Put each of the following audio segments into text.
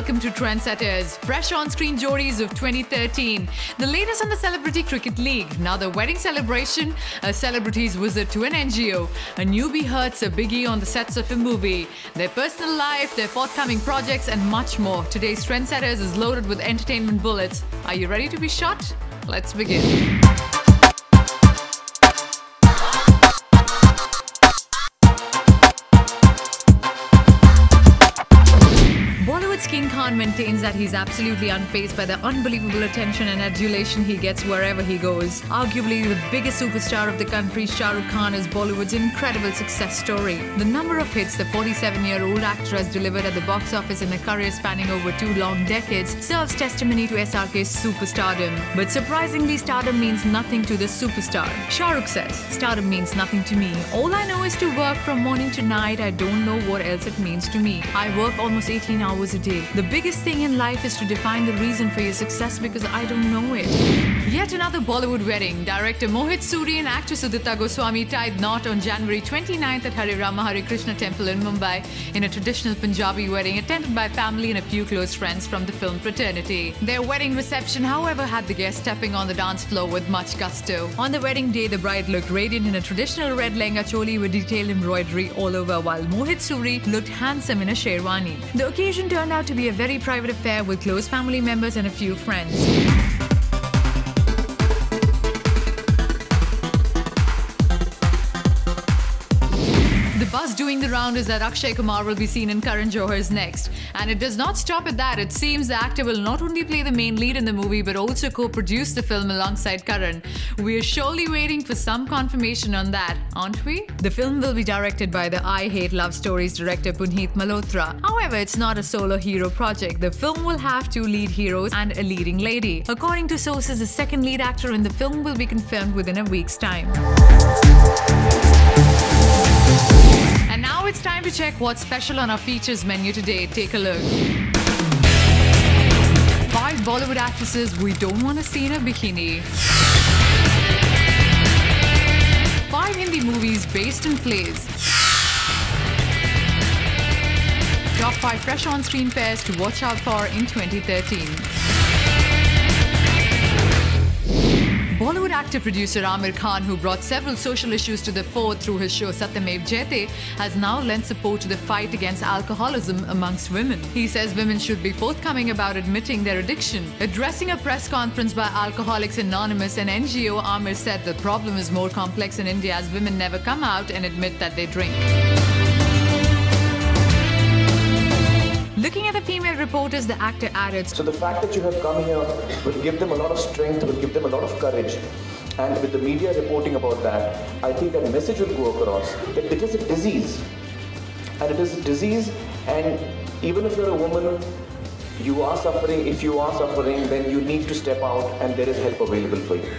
welcome to Trendsetters, fresh on-screen Jodis of 2013. The latest on the Celebrity Cricket League. Now the wedding celebration, a celebrity's visit to an NGO, a newbie hurts a biggie on the sets of a movie, their personal life, their forthcoming projects and much more. Today's Trendsetters is loaded with entertainment bullets. Are you ready to be shot? Let's begin. Bollywood's King Khan maintains that he's absolutely unfazed by the unbelievable attention and adulation he gets wherever he goes. Arguably the biggest superstar of the country, Shah Rukh Khan is Bollywood's incredible success story. The number of hits the 47-year-old actor has delivered at the box office in a career spanning over 2 long decades serves testimony to SRK's superstardom. But surprisingly, stardom means nothing to the superstar. Shah Rukh says, "Stardom means nothing to me. All I know is to work from morning to night. I don't know what else it means to me. I work almost 18 hours a day. The biggest thing in life is to define the reason for your success because I don't know it." Yet another Bollywood wedding. Director Mohit Suri and actress Udita Goswami tied knot on January 29th at Hare Rama Hare Krishna Temple in Mumbai in a traditional Punjabi wedding attended by family and a few close friends from the film fraternity. Their wedding reception, however, had the guests stepping on the dance floor with much gusto. On the wedding day, the bride looked radiant in a traditional red lehenga choli with detailed embroidery all over, while Mohit Suri looked handsome in a sherwani. The occasion turned out to be a very private affair with close family members and a few friends. The buzz doing the round is that Akshay Kumar will be seen in Karan Johar's next. And it does not stop at that. It seems the actor will not only play the main lead in the movie but also co-produce the film alongside Karan. We are surely waiting for some confirmation on that, aren't we? The film will be directed by the I Hate Love Stories director Punit Malhotra. However, it's not a solo hero project. The film will have 2 lead heroes and a leading lady. According to sources, the second lead actor in the film will be confirmed within a week's time. And now it's time to check what's special on our features menu today. Take a look. 5 Bollywood actresses we don't want to see in a bikini. 5 Hindi movies based in plays. Top 5 fresh on-screen pairs to watch out for in 2013. Bollywood actor-producer Aamir Khan, who brought several social issues to the fore through his show Satyamev Jayate, has now lent support to the fight against alcoholism amongst women. He says women should be forthcoming about admitting their addiction. Addressing a press conference by Alcoholics Anonymous, an NGO, Aamir said the problem is more complex in India as women never come out and admit that they drink. Looking at the female reporters, the actor added, "So the fact that you have come here will give them a lot of strength, will give them a lot of courage. And with the media reporting about that, I think that message will go across that it is a disease. And it is a disease, and even if you're a woman, you are suffering. If you are suffering, then you need to step out and there is help available for you.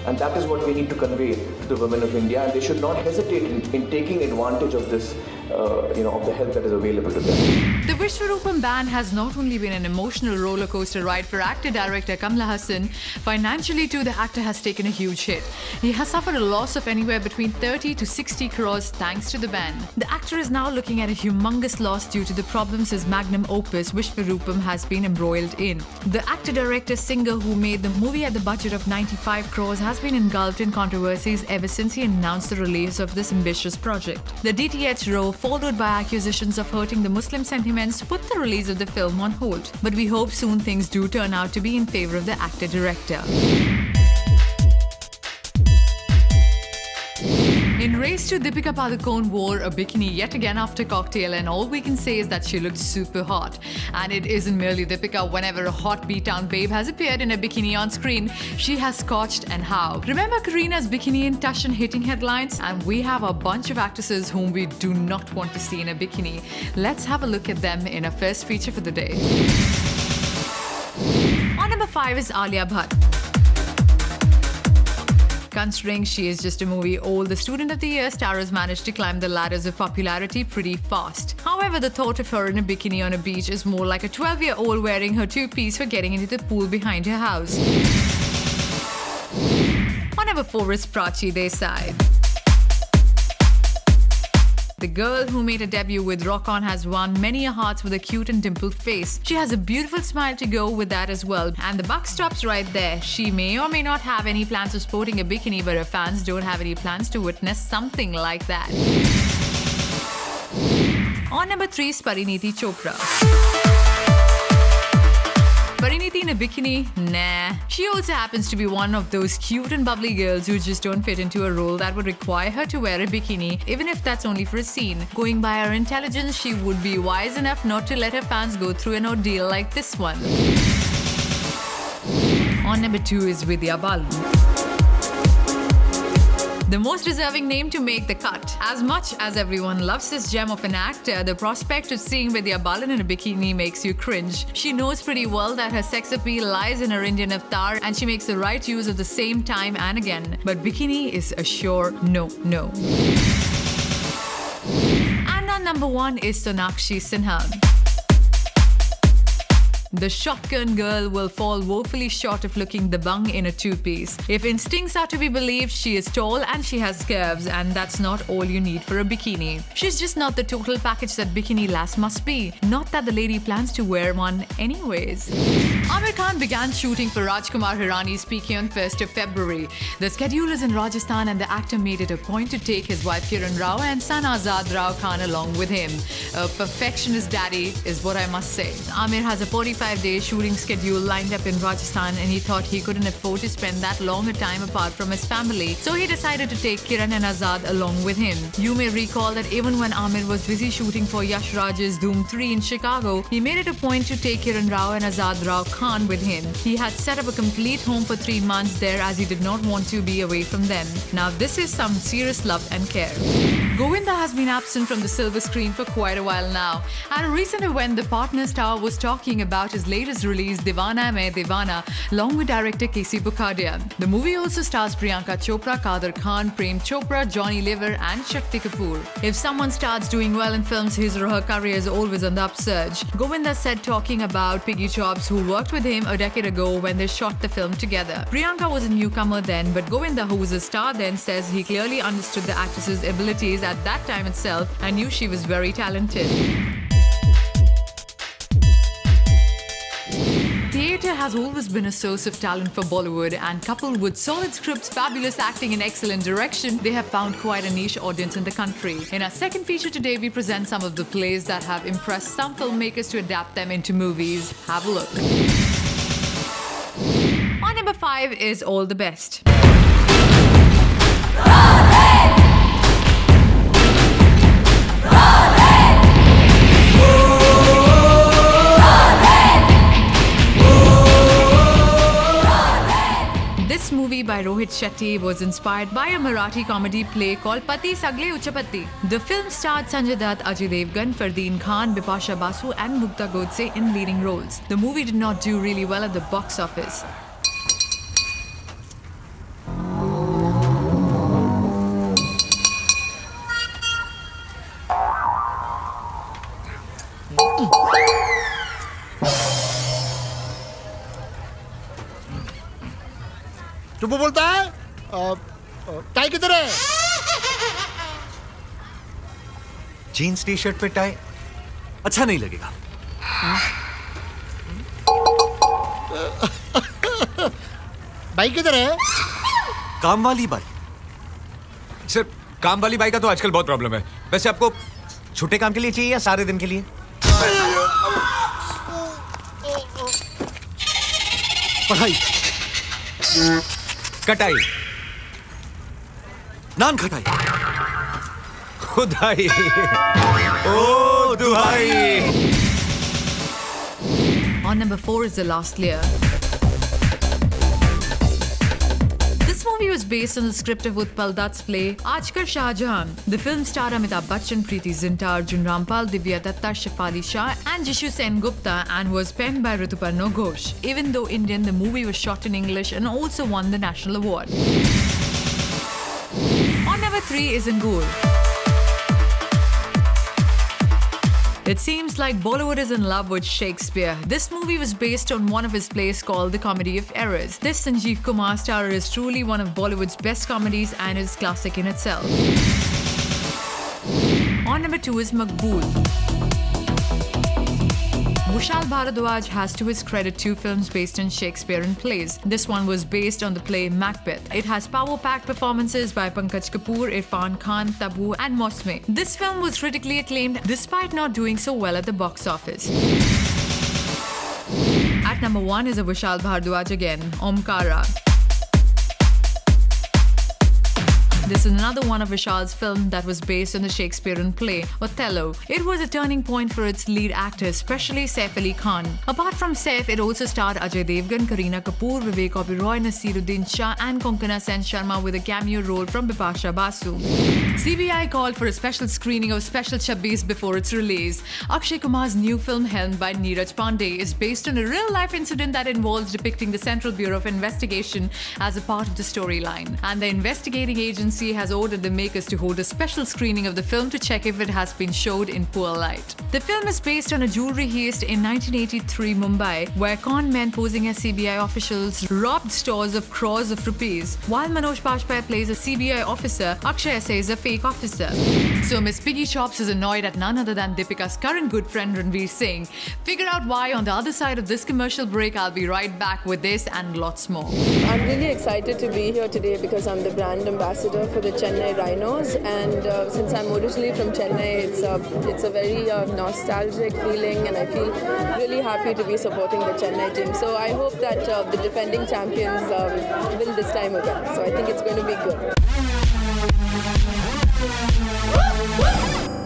And that is what we need to convey to the women of India, and they should not hesitate in taking advantage of this, of the help that is available to them." The Vishwarupam ban has not only been an emotional roller coaster ride for actor-director Kamal Haasan, financially too the actor has taken a huge hit. He has suffered a loss of anywhere between 30 to 60 crores thanks to the ban. The actor is now looking at a humongous loss due to the problems his magnum opus Vishwarupam has been embroiled in. The actor-director-singer who made the movie at the budget of 95 crores has been engulfed in controversies ever since he announced the release of this ambitious project. The DTH row, followed by accusations of hurting the Muslim sentiments, put the release of the film on hold. But we hope soon things do turn out to be in favor of the actor-director. In Race 2, Deepika Padukone wore a bikini yet again after Cocktail, and all we can say is that she looked super hot. And it isn't merely Deepika. Whenever a hot B-town babe has appeared in a bikini on screen, she has scorched, and how. Remember Kareena's bikini in Tushan hitting headlines? And we have a bunch of actresses whom we do not want to see in a bikini. Let's have a look at them in our first feature for the day. On number 5 is Alia Bhatt. Considering she is just a movie old, the Student of the Year star has managed to climb the ladders of popularity pretty fast. However, the thought of her in a bikini on a beach is more like a 12-year-old wearing her 2-piece for getting into the pool behind her house. On number 4 is Prachi Desai. The the girl who made a debut with Rock On has won many a hearts with a cute and dimpled face. She has a beautiful smile to go with that as well. And the buck stops right there. She may or may not have any plans of sporting a bikini, but her fans don't have any plans to witness something like that. On number 3 is Parineeti Chopra. Parineeti in a bikini? Nah. She also happens to be one of those cute and bubbly girls who just don't fit into a role that would require her to wear a bikini, even if that's only for a scene. Going by her intelligence, she would be wise enough not to let her fans go through an ordeal like this one. On number 2 is Vidya Balan. The most deserving name to make the cut. As much as everyone loves this gem of an actor, the prospect of seeing Vidya Balan in a bikini makes you cringe. She knows pretty well that her sex appeal lies in her Indian avatar, and she makes the right use of the same time and again. But bikini is a sure no. And on number 1 is Sonakshi Sinha. The shotgun girl will fall woefully short of looking the bung in a two-piece. If instincts are to be believed, she is tall and she has curves, and that's not all you need for a bikini. She's just not the total package that bikini lass must be. Not that the lady plans to wear one anyways. Aamir Khan began shooting for Rajkumar Hirani's PK on 1st of February. The schedule is in Rajasthan and the actor made it a point to take his wife Kiran Rao and son Azad Rao Khan along with him. A perfectionist daddy is what I must say. Aamir has a 45-day shooting schedule lined up in Rajasthan, and he thought he couldn't afford to spend that long a time apart from his family. So he decided to take Kiran and Azad along with him. You may recall that even when Aamir was busy shooting for Yash Raj's Dhoom 3 in Chicago, he made it a point to take Kiran Rao and Azad Rao Khan with him. He had set up a complete home for 3 months there as he did not want to be away from them. Now this is some serious love and care. Govinda has been absent from the silver screen for quite a while now. At a recent event, the partner star was talking about his latest release, Deewana Main Deewana, along with director Casey Bukadia. The movie also stars Priyanka Chopra, Kader Khan, Prem Chopra, Johnny Lever and Shakti Kapoor. If someone starts doing well in films, his or her career is always on the upsurge. Govinda said, talking about Piggy Chops, who worked with him a decade ago when they shot the film together. Priyanka was a newcomer then, but Govinda, who was a star then, says he clearly understood the actress's abilities at that time itself and knew she was very talented. Theatre has always been a source of talent for Bollywood, and coupled with solid scripts, fabulous acting and excellent direction, they have found quite a niche audience in the country. In our second feature today, we present some of the plays that have impressed some filmmakers to adapt them into movies. Have a look. On number 5 is All the Best. This movie by Rohit Shetty was inspired by a Marathi comedy play called Pati Sagle Uchapati. The film starred Sanjay Dutt, Ajay Devgan, Fardeen Khan, Bipasha Basu and Mukta Godse in leading roles. The movie did not do really well at the box office. चुप बोलता है tie किधर है jeans T shirt पे tie अच्छा नहीं लगेगा bike किधर है काम वाली बाई सर काम वाली बाई का तो आजकल बहुत प्रॉब्लम है वैसे आपको छोटे काम के लिए चाहिए या सारे दिन के लिए पढ़ाई कटाई नान खटाई खुदाई ओ दुहाई On number 4 is The Last Layer. This movie was based on the script of Utpal Dutt's play Aajkar Shah Jahan. The film starred Amitabh Bachchan, Preeti Zinta, Arjun Rampal, Divya Datta, Shefali Shah and Jishu Sen Gupta and was penned by Rituparno Ghosh. Even though Indian, the movie was shot in English and also won the National Award. On number 3 is Angur. It seems like Bollywood is in love with Shakespeare. This movie was based on one of his plays called The Comedy of Errors. This Sanjeev Kumar starrer is truly one of Bollywood's best comedies and is classic in itself. On number 2 is Maqbool. Vishal Bharadwaj has to his credit 2 films based on Shakespearean plays. This one was based on the play Macbeth. It has power-packed performances by Pankaj Kapoor, Irfan Khan, Tabu and Mosme. This film was critically acclaimed despite not doing so well at the box office. At number 1 is a Vishal Bharadwaj again, Omkara. This is another one of Vishal's films that was based on the Shakespearean play, Othello. It was a turning point for its lead actors, especially Saif Ali Khan. Apart from Saif, it also starred Ajay Devgan, Kareena Kapoor, Vivek Oberoi, Nasiruddin Shah and Konkona Sen Sharma with a cameo role from Bipasha Basu. CBI called for a special screening of Special 26 before its release. Akshay Kumar's new film, helmed by Neeraj Pandey, is based on a real-life incident that involves depicting the Central Bureau of Investigation as a part of the storyline. And the investigating agency has ordered the makers to hold a special screening of the film to check if it has been showed in poor light. The film is based on a jewelry heist in 1983 Mumbai, where con men posing as CBI officials robbed stores of crores of rupees. While Manoj Bajpayee plays a CBI officer, Akshay says a fake officer. So Miss Piggy Chops is annoyed at none other than Deepika's current good friend Ranveer Singh. Figure out why on the other side of this commercial break. I'll be right back with this and lots more. I'm really excited to be here today because I'm the brand ambassador for the Chennai Rhinos, and since I'm originally from Chennai, it's a very nostalgic feeling, and I feel really happy to be supporting the Chennai team. So I hope that the defending champions win this time again. So I think it's going to be good.